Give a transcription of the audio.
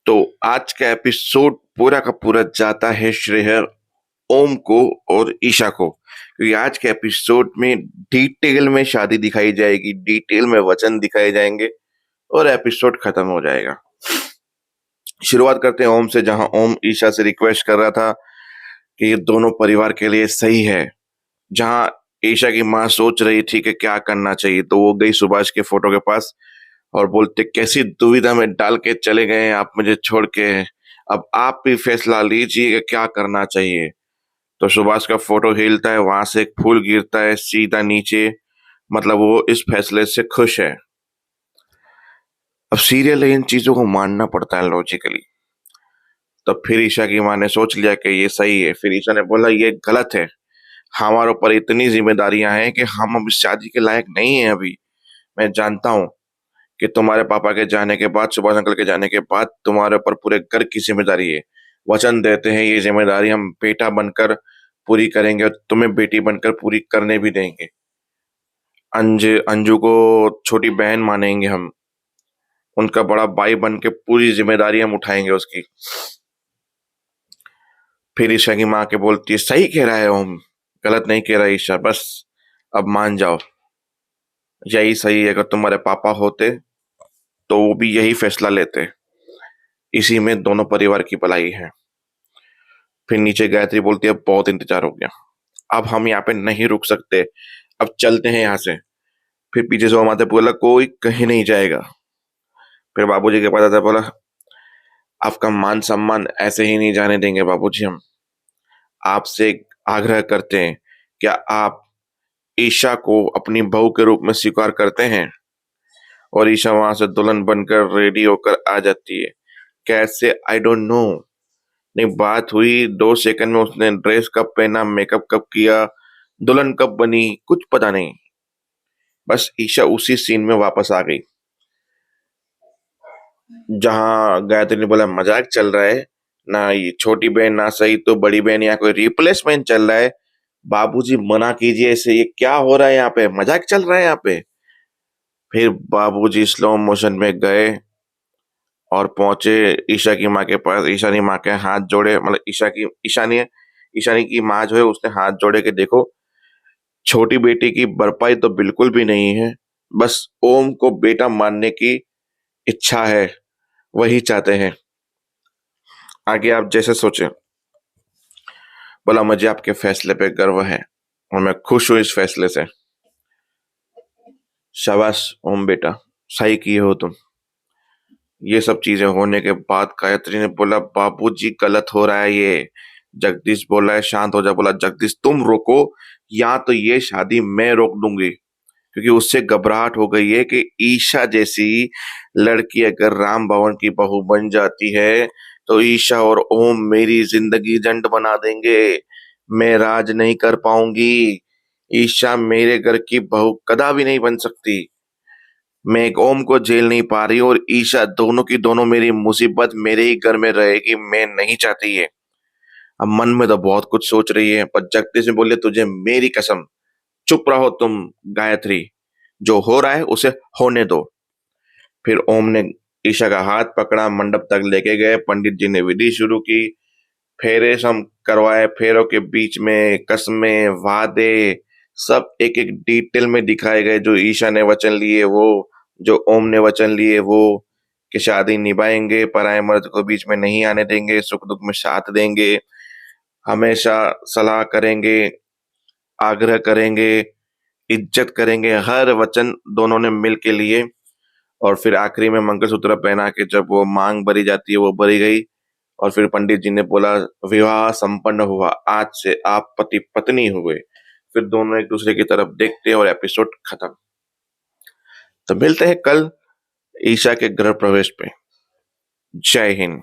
तो आज का एपिसोड पूरा का पूरा जाता है श्रेय ओम को और ईशा को, क्योंकि आज के एपिसोड में डिटेल में शादी दिखाई जाएगी, डिटेल में वचन दिखाए जाएंगे और एपिसोड खत्म हो जाएगा। शुरुआत करते हैं ओम से, जहां ओम ईशा से रिक्वेस्ट कर रहा था कि ये दोनों परिवार के लिए सही है। जहां ईशा की माँ सोच रही थी कि क्या करना चाहिए, तो वो गई सुभाष के फोटो के पास और बोलते, कैसी दुविधा में डाल के चले गए आप मुझे छोड़ के, अब आप भी फैसला लीजिए कि क्या करना चाहिए। तो सुभाष का फोटो हिलता है, वहां से एक फूल गिरता है सीधा नीचे, मतलब वो इस फैसले से खुश है। अब सीरियल है, इन चीजों को मानना पड़ता है लॉजिकली। तब फिर ईशा की माँ ने सोच लिया कि ये सही है, फिर ईशा ने बोला ये गलत है, हमारे ऊपर इतनी जिम्मेदारियां हैं कि हम अब इस शादी के लायक नहीं है अभी। मैं जानता हूँ कि तुम्हारे पापा के जाने के बाद, सुभाष अंकल के जाने के बाद तुम्हारे ऊपर पूरे घर की जिम्मेदारी है। वचन देते हैं ये जिम्मेदारी हम बेटा बनकर पूरी करेंगे और तुम्हें बेटी बनकर पूरी करने भी देंगे। अंजू को छोटी बहन मानेंगे हम, उनका बड़ा भाई बन के पूरी जिम्मेदारी हम उठाएंगे उसकी। फिर ईशा की माँ के बोलती है, सही कह रहा है ओम, गलत नहीं कह रहा ईशा, बस अब मान जाओ, यही सही है। अगर तुम्हारे पापा होते तो वो भी यही फैसला लेते, इसी में दोनों परिवार की भलाई है। फिर नीचे गायत्री बोलती है, अब बहुत इंतजार हो गया, अब हम यहाँ पे नहीं रुक सकते, अब चलते हैं यहाँ से। फिर पीछे से वो माते बोला, कोई कहीं नहीं जाएगा। फिर बाबूजी के पास आता बोला, आपका मान सम्मान ऐसे ही नहीं जाने देंगे बाबूजी, हम आपसे आग्रह करते हैं, क्या आप ईशा को अपनी बहू के रूप में स्वीकार करते हैं? और ईशा वहां से दुल्हन बनकर रेडी होकर आ जाती है। कैसे, आई डोंट नो। नहीं, बात हुई 2 सेकंड में, उसने ड्रेस कब पहना, मेकअप कब किया, दुल्हन कब बनी, कुछ पता नहीं। बस ईशा उसी सीन में वापस आ गई जहां गायत्री ने बोला मजाक चल रहा है ना, ये छोटी बहन ना सही तो बड़ी बहन, या कोई रिप्लेसमेंट चल रहा है। बाबूजी मना कीजिए इसे, ये क्या हो रहा है यहाँ पे, मजाक चल रहा है यहाँ पे। फिर बाबूजी स्लो मोशन में गए और पहुंचे ईशा की माँ के पास। ईशा की माँ के हाथ जोड़े, मतलब ईशानी की माँ जो है उसने हाथ जोड़े के देखो, छोटी बेटी की भरपाई तो बिल्कुल भी नहीं है, बस ओम को बेटा मानने की इच्छा है, वही चाहते हैं, आगे आप जैसे सोचे। बोला, मुझे आपके फैसले पे गर्व है और मैं खुश हूं इस फैसले से। शाबाश ओम बेटा, सही किए हो तुम। ये सब चीजें होने के बाद गायत्री ने बोला, बाबूजी गलत हो रहा है ये। जगदीश बोला है, शांत हो जा। बोला, जगदीश तुम रोको, या तो ये शादी मैं रोक दूंगी, क्योंकि उससे घबराहट हो गई है कि ईशा जैसी लड़की अगर राम भवन की बहू बन जाती है तो ईशा और ओम मेरी जिंदगी जंड बना देंगे, मैं राज नहीं कर पाऊंगी, ईशा मेरे घर की बहू कदा भी नहीं बन सकती। मैं एक ओम को झेल नहीं पा रही और ईशा, दोनों की दोनों मेरी मुसीबत मेरे ही घर में रहेगी, मैं नहीं चाहती है। अब मन में तो बहुत कुछ सोच रही है, पर जगदीश ने बोले, तुझे मेरी कसम, चुप रहो तुम गायत्री, जो हो रहा है उसे होने दो। फिर ओम ने ईशा का हाथ पकड़ा, मंडप तक लेके गए, पंडित जी ने विधि शुरू की, फेरे सब करवाए, फेरों के बीच में कस्में वादे सब एक एक डिटेल में दिखाए गए, जो ईशा ने वचन लिए वो, जो ओम ने वचन लिए वो, कि शादी निभाएंगे, पराये मर्द को बीच में नहीं आने देंगे, सुख दुख में साथ देंगे, हमेशा सलाह करेंगे, आग्रह करेंगे, इज्जत करेंगे, हर वचन दोनों ने मिल के लिए। और फिर आखिरी में मंगलसूत्र पहना के जब वो मांग भरी जाती है, वो भरी गई। और फिर पंडित जी ने बोला, विवाह संपन्न हुआ, आज से आप पति पत्नी हुए। फिर दोनों एक दूसरे की तरफ देखते हैं और एपिसोड खत्म। तो मिलते हैं कल ईशा के गृह प्रवेश पे। जय हिंद।